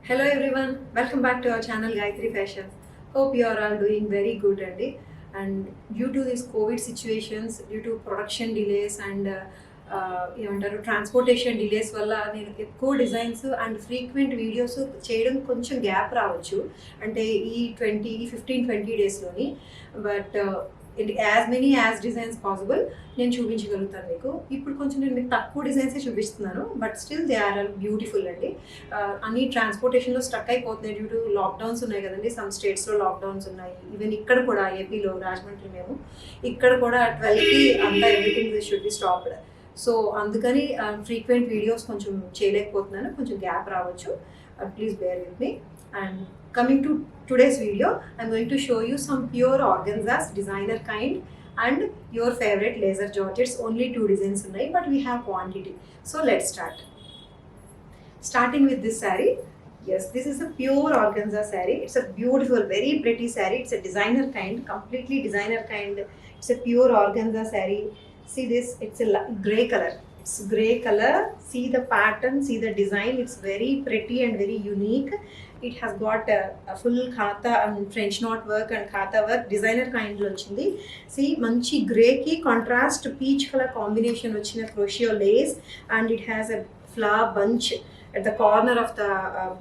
Hello everyone, welcome back to our channel Gayatri Fashions. Hope you are all doing very good and due to these COVID situations, due to production delays and ఏమంటారు transportation delays వల్ల నేను ఎక్కువ designs and frequent videos చేయడం కొంచెం gap రావచ్చు అంటే ఈ 15-20 డేస్లోని but as many as designs possible నేను చూపించగలుగుతాను మీకు. ఇప్పుడు కొంచెం నేను మీకు తక్కువ డిజైన్సే చూపిస్తున్నాను but still they are beautiful అండి. అన్ని ట్రాన్స్పోర్టేషన్లో స్టక్ అయిపోతున్నాయి డ్యూ టు లాక్డౌన్స్ ఉన్నాయి కదండి. సమ్ స్టేట్స్లో లాక్డౌన్స్ ఉన్నాయి. ఈవెన్ ఇక్కడ కూడా ఏపీలో రాజమండ్రి మేము ఇక్కడ కూడా 12కి అంతా everything should be stopped. So అందుకని ఫ్రీక్వెంట్ వీడియోస్ కొంచెం చేయలేకపోతున్నాను, కొంచెం గ్యాప్ రావచ్చు. Please bear with me. And coming to today's video, I'm going to show you some pure organzas, designer kind and your favorite laser georgettes. Only 2 designs unnai but we have quantity, so let's start. Starting with this saree. Yes, this is a pure organza saree. It's a beautiful, very pretty saree. It's a designer kind, completely designer kind. It's a pure organza saree. See this, it's a gray color. It's gray color. See the pattern, see the design. It's very pretty and very unique. It has got a full khata and French knot work and khata work. Designer kind lo vachindi. See manchi gray ki contrast peach color combination vachina crochet lace and it has a flower bunch at the corner of the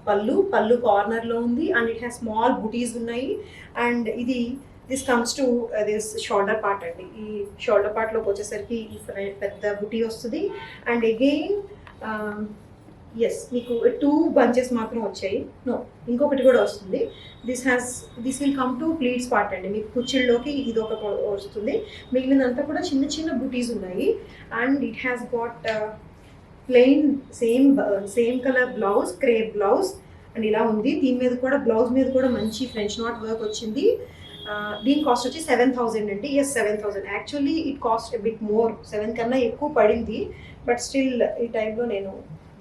pallu corner lo undi and it has small booties unnayi and idi this comes to this shoulder part andi. Ee shoulder part lo vachesariki ee pedda booty vastudi and again yes మీకు 2 bunches మాత్రం వచ్చాయి. No, ఇంకొకటి కూడా వస్తుంది. This will come to pleats part అండి. మీకు కుచ్చిళ్ళలోకి ఇది ఒక వస్తుంది. మిగిలినంతా కూడా చిన్న చిన్న బుటీస్ ఉన్నాయి and it has got plain same colour blouse, crepe blouse and ఇలా ఉంది. దీని మీద కూడా బ్లౌజ్ మీద కూడా మంచి ఫ్రెంచ్ నాట్ వర్క్ వచ్చింది. దీని కాస్ట్ వచ్చి 7,000 అండి. Yes, 7,000. Actually it cost bit more, 7 కన్నా ఎక్కువ పడింది బట్ స్టిల్ ఈ టైంలో నేను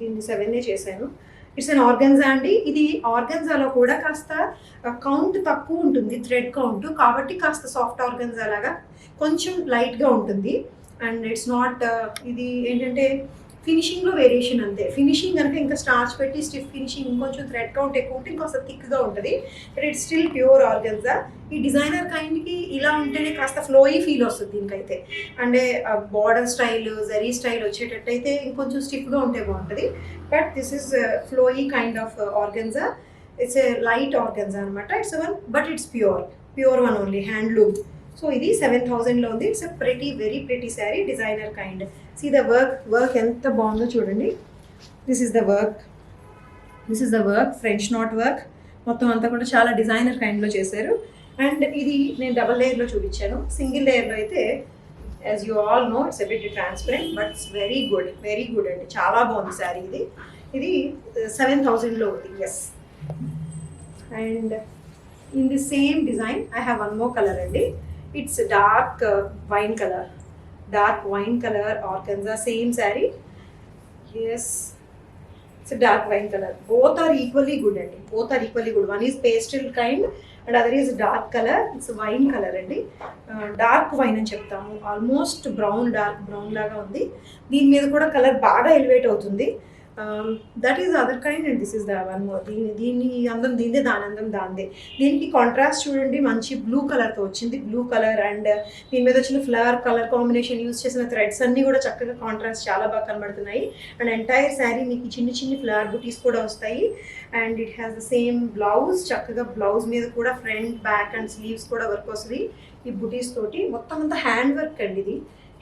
దీన్ని 7 చేశాను. ఇట్స్ అన్ ఆర్గన్జా అండి. ఇది ఆర్గన్జాలో కూడా కాస్త కౌంట్ తక్కువ ఉంటుంది, థ్రెడ్ కౌంట్, కాబట్టి కాస్త సాఫ్ట్ ఆర్గన్జా లాగా కొంచెం లైట్గా ఉంటుంది. అండ్ ఇట్స్ నాట్ ఇది ఏంటంటే ఫినిషింగ్లో వేరియేషన్ అంతే. ఫినిషింగ్ కనుక ఇంకా స్టార్చ్ పెట్టి స్టిఫ్ ఫినిషింగ్ ఇంకొంచెం థ్రెడ్ కౌంట్ ఎక్కువ ఉంటే ఇంకొంచెం థిక్గా ఉంటుంది but it's still pure organza. ఈ డిజైనర్ కైండ్కి ఇలా ఉంటేనే కాస్త ఫ్లోయీ ఫీల్ వస్తుంది దీనికైతే. అంటే బార్డర్ స్టైల్, జరీ స్టైల్ వచ్చేటట్టయితే ఇంకొంచెం స్టిఫ్గా ఉంటే బాగుంటుంది but this is flowy kind of organza. It's a light organza అనమాట. It's one but it's pure one only, handloom. So ఇది 7,000లో ఉంది. It's a very pretty sari, designer kind. See the work ఎంత బాగుందో చూడండి. This is the work, French knot work మొత్తం అంతా కూడా చాలా డిజైనర్ కైండ్లో చేశారు. అండ్ ఇది నేను డబల్ లేయర్లో చూపించాను. సింగిల్ లేయర్లో అయితే as you all know it's a bit transparent but it's very good అండి. చాలా బాగుంది శారీ. ఇది 7,000లో ఉంది. Yes, and in the same design I have one more colour అండి. It's dark wine color organza, same saree. Yes, it's a dark wine color. Both are equally good andi. One is pastel kind and other is dark color. It's wine color andi. Dark wine అని చెప్తాము. Almost dark brown లాగా ఉంది. దీని మీద కూడా colour బాగా elevate అవుతుంది. That is other kind and this is the one more. దీని అందం దీనిదే, దాని అందం దానిదే. దీనికి కాంట్రాస్ట్ చూడండి, మంచి బ్లూ కలర్తో వచ్చింది. బ్లూ కలర్ అండ్ దీని మీద వచ్చిన ఫ్లవర్ కలర్ కాంబినేషన్ యూజ్ చేసిన థ్రెడ్స్ అన్నీ కూడా చక్కగా కాంట్రాస్ట్ చాలా బాగా కనబడుతున్నాయి. అండ్ ఎంటైర్ శారీ మీకు చిన్ని ఫ్లవర్ బుటీస్ కూడా వస్తాయి. And it has the same blouse. చక్కగా బ్లౌజ్ మీద కూడా ఫ్రంట్, బ్యాక్ అండ్ స్లీవ్స్ కూడా వర్క్ వస్తుంది ఈ బుటీస్ తోటి. మొత్తం అంతా హ్యాండ్ వర్క్ అండి. ఇది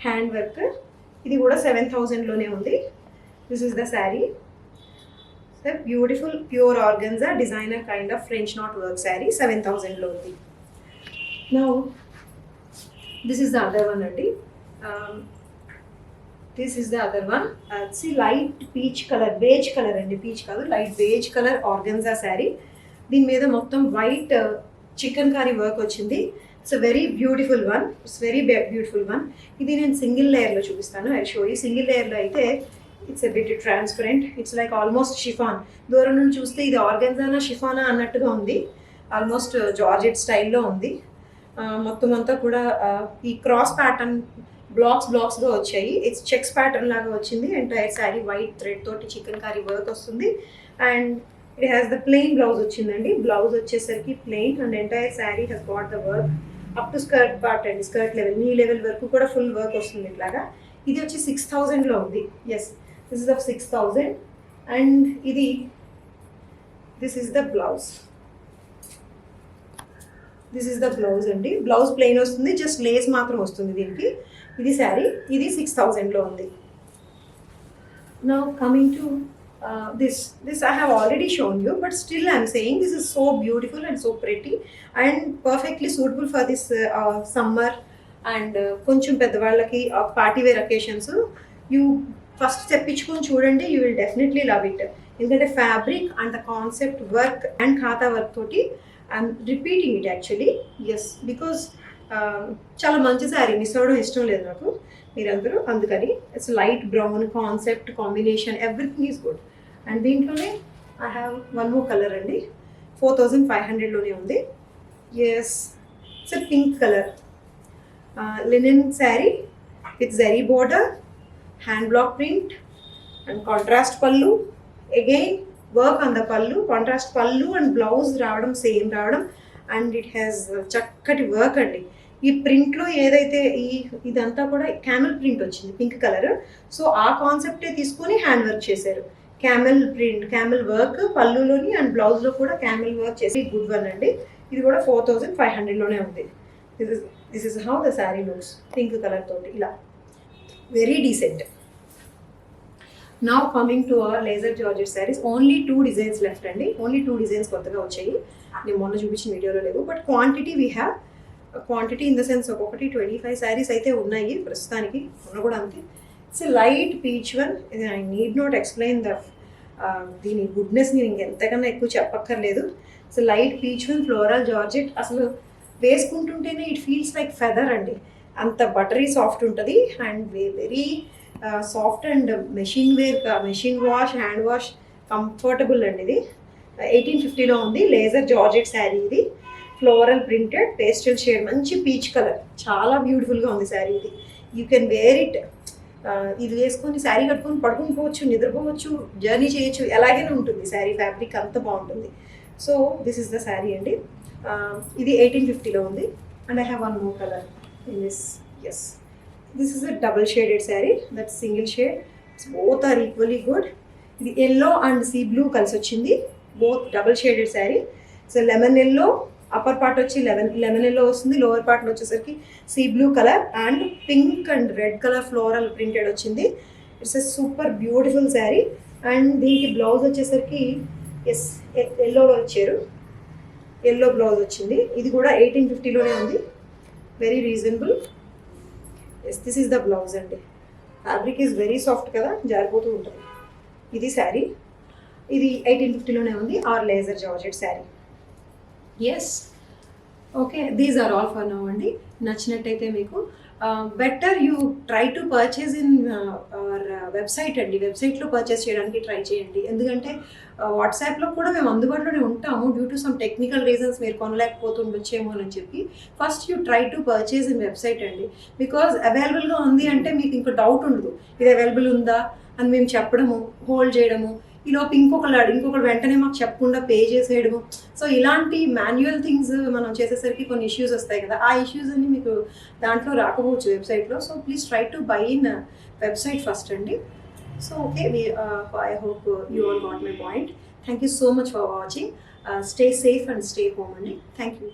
హ్యాండ్ వర్క్. ఇది కూడా 7,000లోనే ఉంది. This is the saree. It's a beautiful pure organza designer kind of French knot work saree. 7,000 lo undi. Now this is the other one andi. This is the other one. See light peach color, beige color andi. Peach color, light beige color organza saree. Din meeda mottam white chicken curry work ochindi. It's a very beautiful one. It's very beautiful one. Idi nen single layer lo chupistanu. I'll show you. Single layer lo aithe it's a bit transparent. It's like almost chiffon. దూరం నుంచి చూస్తే ఇది ఆర్గన్జానా షిఫానా అన్నట్టుగా ఉంది. Almost georgette స్టైల్లో ఉంది. మొత్తం అంతా కూడా ఈ క్రాస్ ప్యాటర్న్ బ్లాక్స్గా వచ్చాయి. ఇట్స్ చెక్స్ ప్యాటర్న్ లాగా వచ్చింది. ఎంటైర్ శారీ వైట్ థ్రెడ్ తోటి చికెన్ కర్రీ వర్క్ వస్తుంది. And it has the plain blouse వచ్చిందండి. బ్లౌజ్ వచ్చేసరికి plain and entire sari has got the work up to skirt part అండి. స్కర్ట్ లెవెల్, నీ లెవెల్ వరకు కూడా ఫుల్ వర్క్ వస్తుంది ఇట్లాగా. ఇది వచ్చి 6000లో ఉంది. Yes, this is of 6000 and ఇది this is the blouse. This is the blouse అండి. బ్లౌజ్ ప్లెయిన్ వస్తుంది, జస్ట్ లేస్ మాత్రం వస్తుంది దీనికి. ఇది శారీ, ఇది 6000లో ఉంది. Now coming to this I have already shown you, but still I am saying this is so beautiful and so pretty and perfectly suitable for this summer and కొంచెం పెద్దవాళ్ళకి party wear occasions. You first తెప్పించుకొని చూడండి, you will definitely love it. ఎందుకంటే fabric and the concept work and ఖాతా work తోటి I'm repeating it actually. Yes, because చాలా మంచి sari, miss అవ్వడం ఇష్టం లేదు నాకు మీరందరూ, అందుకని. It's light brown concept combination, everything is good. And దీంట్లోనే I have one more colour అండి. 4500లోనే ఉంది. Yes, it's pink colour linen sari with zari border, hand block print and contrast pallu. Again work on the pallu, contrast pallu and blouse రావడం same రావడం and it has చక్కటి work అండి. ఈ ప్రింట్లో ఏదైతే ఇదంతా కూడా క్యామెల్ ప్రింట్ వచ్చింది, పింక్ కలర్. సో ఆ కాన్సెప్టే తీసుకొని హ్యాండ్ వర్క్ చేశారు. క్యామెల్ ప్రింట్, క్యామెల్ వర్క్ పళ్ళులోని అండ్ బ్లౌజ్లో కూడా క్యామెల్ వర్క్ చేసి గుడ్ వన్ అండి. ఇది కూడా 4500లోనే ఉంది. This is how the sari looks, pink colour తోటి ఇలా very decent. Now coming to our laser georgette saris. Only 2 designs left అండి. ఓన్లీ 2 డిజైన్స్ కొత్తగా వచ్చాయి, నేను మొన్న చూపించిన వీడియోలో లేవు. But quantity we have, quantity in the sense ఒక్కొక్కటి 25 శారీస్ అయితే ఉన్నాయి ప్రస్తుతానికి, ఉన్న కూడా అంతే. It's light peach one. I need not explain the దీని గుడ్నెస్, నేను ఇంకెంతకన్నా ఎక్కువ చెప్పక్కర్లేదు. It's light peach one floral georgette. అసలు వేసుకుంటుంటేనే ఇట్ ఫీల్స్ లైక్ ఫెదర్ అండి, అంత బటరీ సాఫ్ట్ ఉంటుంది and very soft and machine wear, machine wash, hand wash comfortable అండి. ఇది 1850లో ఉంది. లేజర్ జార్జెట్ శారీ ఇది, ఫ్లోరల్ ప్రింటెడ్ పేస్టల్ షేడ్, మంచి పీచ్ కలర్, చాలా బ్యూటిఫుల్గా ఉంది శారీ ఇది. You can wear it. ఇది వేసుకొని శారీ కట్టుకొని పడుకుని పోవచ్చు, నిద్రపోవచ్చు, జర్నీ చేయొచ్చు, ఎలాగైనా ఉంటుంది శారీ. ఫ్యాబ్రిక్ అంత బాగుంటుంది. So this is the sari అండి. ఇది 1850లో ఉంది. And I have one more colour in this. Yes, this is a double shaded sari, that single shade. Both are equally good. ఇది ఎల్లో అండ్ సీ బ్లూ కలిసి వచ్చింది, both double shaded sari. So lemon yellow, upper part వచ్చి lemon yellow వస్తుంది, lower పార్ట్లో వచ్చేసరికి sea blue colour and pink and red colour floral printed వచ్చింది. It's a super beautiful sari. And దీనికి blouse వచ్చేసరికి yes ఎల్లోలో ఇచ్చారు, ఎల్లో బ్లౌజ్ వచ్చింది. ఇది కూడా 1850లోనే ఉంది, very reasonable. Yes, this is the blouse అండి. ఫ్యాబ్రిక్ ఈజ్ వెరీ సాఫ్ట్ కదా, జారిపోతూ ఉంటుంది. ఇది శారీ, ఇది 1850లోనే ఉంది. Or laser georgette sari. Yes, okay, these are all for now అండి. నచ్చినట్టయితే మీకు better you try to purchase in our website అండి. వెబ్సైట్లో పర్చేస్ చేయడానికి ట్రై చేయండి. ఎందుకంటే వాట్సాప్లో కూడా మేము అందుబాటులోనే ఉంటాము. Due to some technical reasons మీరు కొనలేకపోతుండొచ్చేమో అని చెప్పి first you try to purchase in website అండి. బికాజ్ అవైలబుల్గా ఉంది అంటే మీకు ఇంకో డౌట్ ఉండదు, ఇది అవైలబుల్ ఉందా అని మేము చెప్పడము, హోల్డ్ చేయడము, ఈలోపు ఇంకొకరు వెంటనే మాకు చెప్పకుండా పే చేసేయడము. సో ఇలాంటి మాన్యువల్ థింగ్స్ మనం చేసేసరికి కొన్ని ఇష్యూస్ వస్తాయి కదా, ఆ ఇష్యూస్ అన్ని మీకు దాంట్లో రాకపోవచ్చు వెబ్సైట్లో. So please try to buy in website first అండి. So okay, I hope you all got my point. Thank you so much for watching. Stay safe and stay home అండి. Thank you.